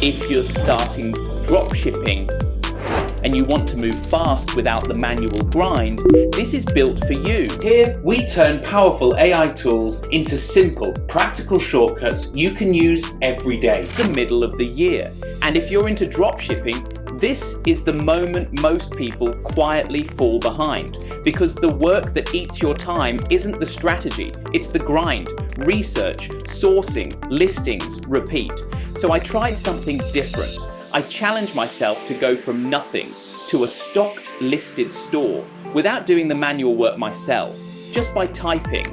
If you're starting dropshipping and you want to move fast without the manual grind, this is built for you. Here, we turn powerful AI tools into simple, practical shortcuts you can use every day. The middle of the year. And if you're into dropshipping, this is the moment most people quietly fall behind, because the work that eats your time isn't the strategy, it's the grind, research, sourcing, listings, repeat. So I tried something different. I challenged myself to go from nothing to a stocked listed store without doing the manual work myself, just by typing.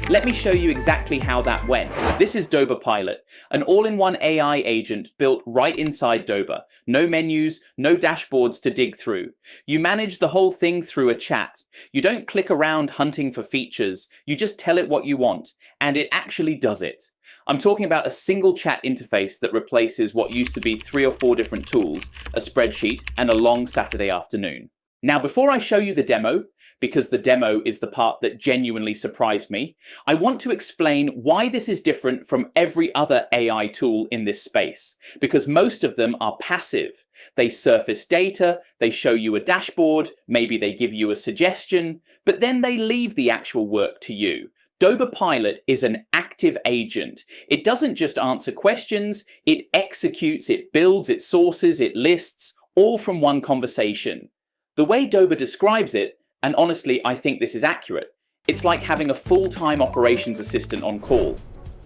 Let me show you exactly how that went. This is Doba Pilot, an all-in-one AI agent built right inside Doba. No menus, no dashboards to dig through. You manage the whole thing through a chat. You don't click around hunting for features. You just tell it what you want, and it actually does it. I'm talking about a single chat interface that replaces what used to be 3 or 4 different tools, a spreadsheet, and a long Saturday afternoon. Now, before I show you the demo, because the demo is the part that genuinely surprised me, I want to explain why this is different from every other AI tool in this space, because most of them are passive. They surface data, they show you a dashboard, maybe they give you a suggestion, but then they leave the actual work to you. Doba Pilot is an active agent. It doesn't just answer questions, it executes, it builds, it sources, it lists, all from one conversation. The way Doba describes it, and honestly I think this is accurate, it's like having a full-time operations assistant on call.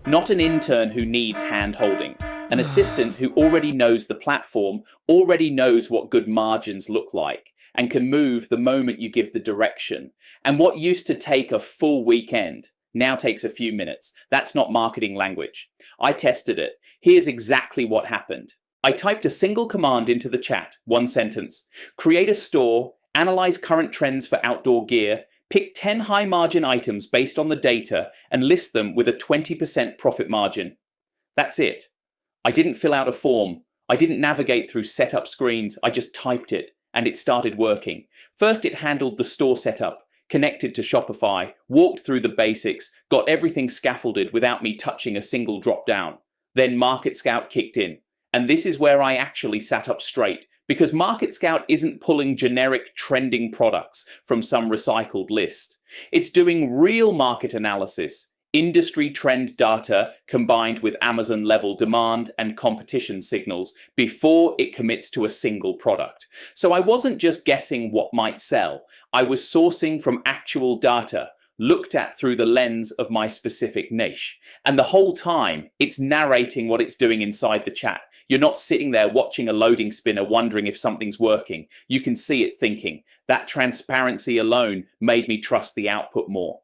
Not an intern who needs hand-holding. An assistant who already knows the platform, already knows what good margins look like, and can move the moment you give the direction. And what used to take a full weekend now takes a few minutes. That's not marketing language. I tested it. Here's exactly what happened. I typed a single command into the chat, one sentence. Create a store, analyze current trends for outdoor gear, pick 10 high margin items based on the data, and list them with a 20% profit margin. That's it. I didn't fill out a form. I didn't navigate through setup screens. I just typed it, and it started working. First, it handled the store setup, connected to Shopify, walked through the basics, got everything scaffolded without me touching a single drop down. Then Market Scout kicked in. And this is where I actually sat up straight, because Market Scout isn't pulling generic trending products from some recycled list. It's doing real market analysis, industry trend data combined with Amazon level demand and competition signals before it commits to a single product. So I wasn't just guessing what might sell. I was sourcing from actual data, looked at through the lens of my specific niche. And the whole time, it's narrating what it's doing inside the chat. You're not sitting there watching a loading spinner wondering if something's working. You can see it thinking. That transparency alone made me trust the output more.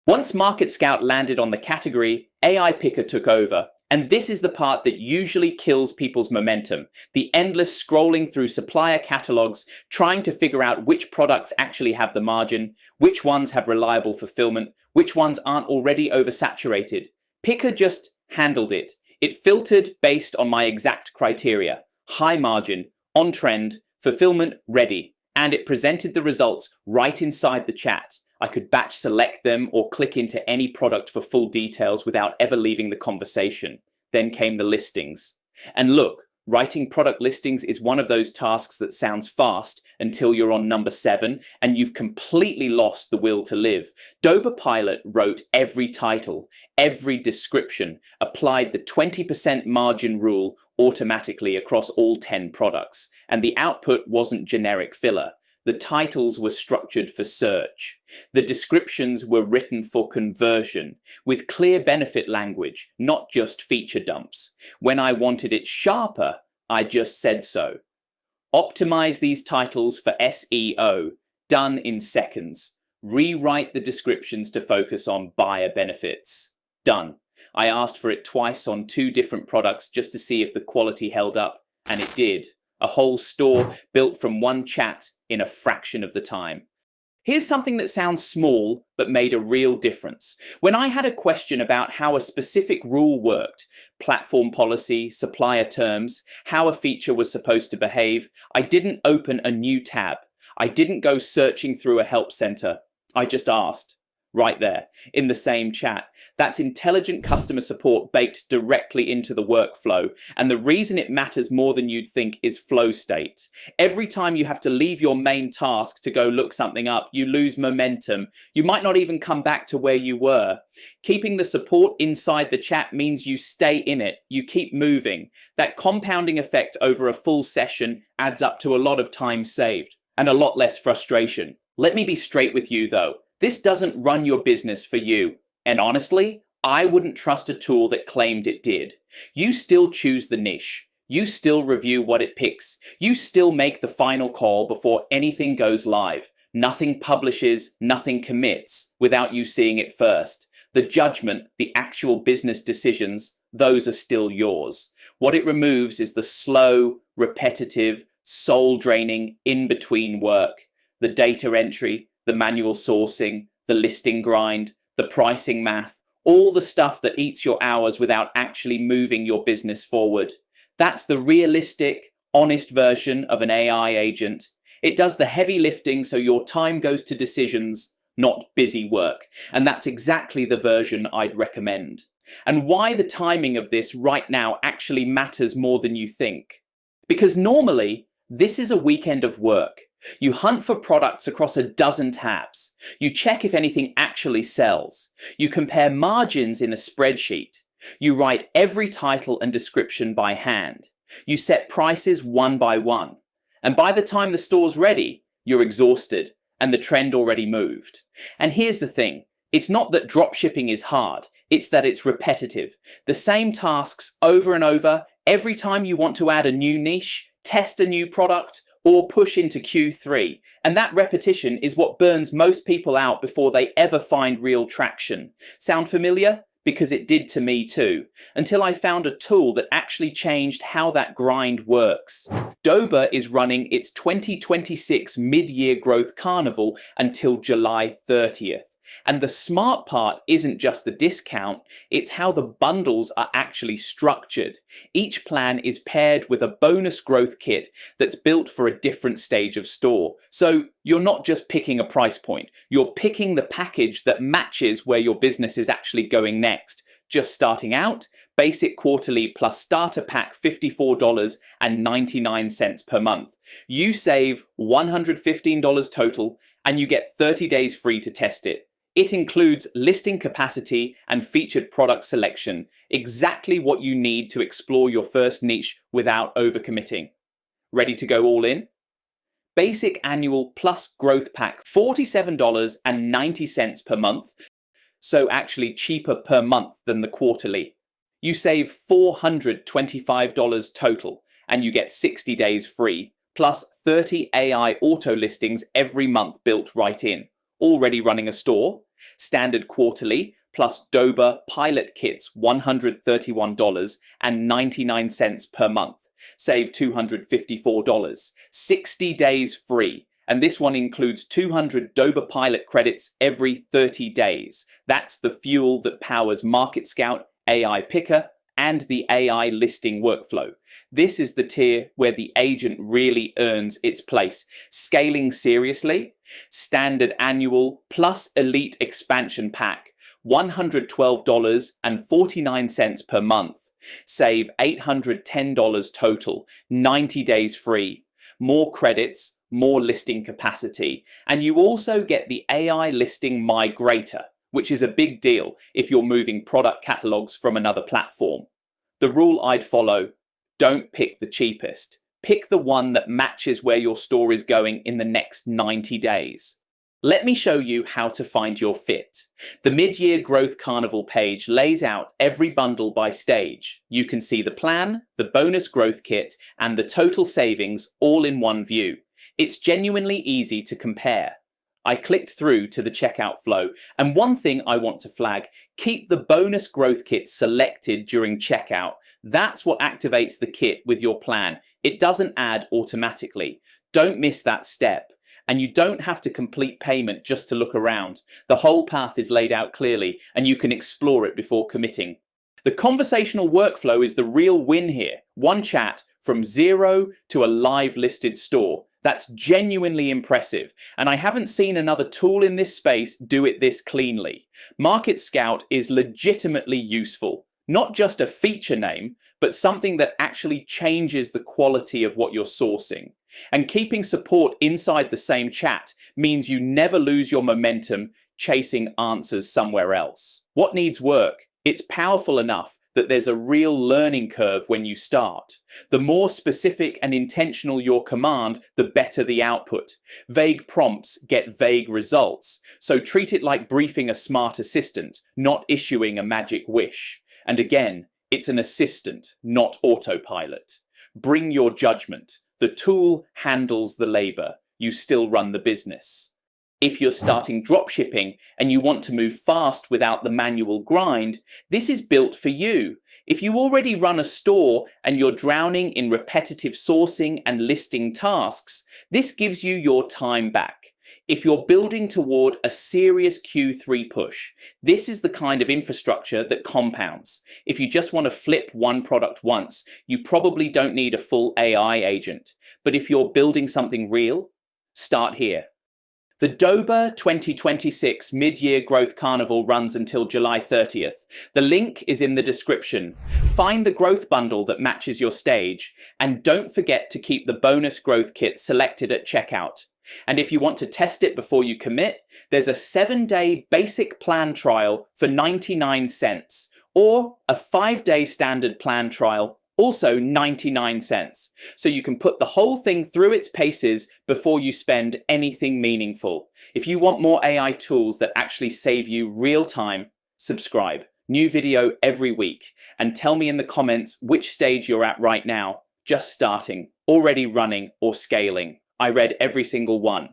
Once Market Scout landed on the category, AI Picker took over. And this is the part that usually kills people's momentum. The endless scrolling through supplier catalogs, trying to figure out which products actually have the margin, which ones have reliable fulfillment, which ones aren't already oversaturated. Picker just handled it. It filtered based on my exact criteria. High margin, on trend, fulfillment ready. And it presented the results right inside the chat. I could batch select them or click into any product for full details without ever leaving the conversation. Then came the listings. And look, writing product listings is one of those tasks that sounds fast until you're on number 7 and you've completely lost the will to live. Doba Pilot wrote every title, every description, applied the 20% margin rule automatically across all 10 products. And the output wasn't generic filler. The titles were structured for search. The descriptions were written for conversion, with clear benefit language, not just feature dumps. When I wanted it sharper, I just said so. Optimize these titles for SEO, done in seconds. Rewrite the descriptions to focus on buyer benefits. Done. I asked for it twice on 2 different products just to see if the quality held up, and it did. A whole store built from one chat in a fraction of the time. Here's something that sounds small, but made a real difference. When I had a question about how a specific rule worked, platform policy, supplier terms, how a feature was supposed to behave, I didn't open a new tab. I didn't go searching through a help center. I just asked, right there in the same chat. That's intelligent customer support baked directly into the workflow. And the reason it matters more than you'd think is flow state. Every time you have to leave your main task to go look something up, you lose momentum. You might not even come back to where you were. Keeping the support inside the chat means you stay in it. You keep moving. That compounding effect over a full session adds up to a lot of time saved and a lot less frustration. Let me be straight with you though. This doesn't run your business for you. And honestly, I wouldn't trust a tool that claimed it did. You still choose the niche. You still review what it picks. You still make the final call before anything goes live. Nothing publishes, nothing commits without you seeing it first. The judgment, the actual business decisions, those are still yours. What it removes is the slow, repetitive, soul-draining, in-between work. The data entry, the manual sourcing, the listing grind, the pricing math, all the stuff that eats your hours without actually moving your business forward. That's the realistic, honest version of an AI agent. It does the heavy lifting so your time goes to decisions, not busy work. And that's exactly the version I'd recommend. And why the timing of this right now actually matters more than you think. Because normally, this is a weekend of work. You hunt for products across a dozen tabs. You check if anything actually sells. You compare margins in a spreadsheet. You write every title and description by hand. You set prices one by one. And by the time the store's ready, you're exhausted and the trend already moved. And here's the thing. It's not that dropshipping is hard. It's that it's repetitive. The same tasks over and over every time you want to add a new niche, test a new product, or push into Q3. And that repetition is what burns most people out before they ever find real traction. Sound familiar? Because it did to me too, until I found a tool that actually changed how that grind works. Doba is running its 2026 mid-year growth carnival until July 30th. And the smart part isn't just the discount, it's how the bundles are actually structured. Each plan is paired with a bonus growth kit that's built for a different stage of store. So you're not just picking a price point, you're picking the package that matches where your business is actually going next. Just starting out, basic quarterly plus starter pack $54.99 per month. You save $115 total and you get 30 days free to test it. It includes listing capacity and featured product selection, exactly what you need to explore your first niche without overcommitting. Ready to go all in? Basic annual plus growth pack, $47.90 per month, so actually cheaper per month than the quarterly. You save $425 total and you get 60 days free, plus 30 AI auto listings every month built right in. Already running a store, standard quarterly, plus Doba pilot kits $131.99 per month. Save $254, 60 days free. And this one includes 200 Doba pilot credits every 30 days. That's the fuel that powers Market Scout, AI Picker, and the AI listing workflow. This is the tier where the agent really earns its place. Scaling seriously, standard annual plus elite expansion pack, $112.49 per month. Save $810 total, 90 days free. More credits, more listing capacity. And you also get the AI listing migrator, which is a big deal if you're moving product catalogs from another platform. The rule I'd follow, don't pick the cheapest. Pick the one that matches where your store is going in the next 90 days. Let me show you how to find your fit. The mid-year growth carnival page lays out every bundle by stage. You can see the plan, the bonus growth kit, and the total savings all in one view. It's genuinely easy to compare. I clicked through to the checkout flow, and one thing I want to flag, keep the bonus growth kit selected during checkout. That's what activates the kit with your plan. It doesn't add automatically. Don't miss that step. And you don't have to complete payment just to look around. The whole path is laid out clearly, and you can explore it before committing. The conversational workflow is the real win here. One chat from zero to a live listed store. That's genuinely impressive, and I haven't seen another tool in this space do it this cleanly. Market Scout is legitimately useful. Not just a feature name, but something that actually changes the quality of what you're sourcing. And keeping support inside the same chat means you never lose your momentum chasing answers somewhere else. What needs work? It's powerful enough that there's a real learning curve when you start. The more specific and intentional your command, the better the output. Vague prompts get vague results, so treat it like briefing a smart assistant, not issuing a magic wish. And again, it's an assistant, not autopilot. Bring your judgment. The tool handles the labor. You still run the business. If you're starting dropshipping and you want to move fast without the manual grind, this is built for you. If you already run a store and you're drowning in repetitive sourcing and listing tasks, this gives you your time back. If you're building toward a serious Q3 push, this is the kind of infrastructure that compounds. If you just want to flip one product once, you probably don't need a full AI agent. But if you're building something real, start here. The Doba 2026 Mid-Year Growth Carnival runs until July 30th. The link is in the description. Find the growth bundle that matches your stage, and don't forget to keep the bonus growth kit selected at checkout. And if you want to test it before you commit, there's a 7-day basic plan trial for 99 cents, or a 5-day standard plan trial, also 99 cents. So you can put the whole thing through its paces before you spend anything meaningful. If you want more AI tools that actually save you real time, subscribe. New video every week. And tell me in the comments which stage you're at right now. Just starting, already running, or scaling. I read every single one.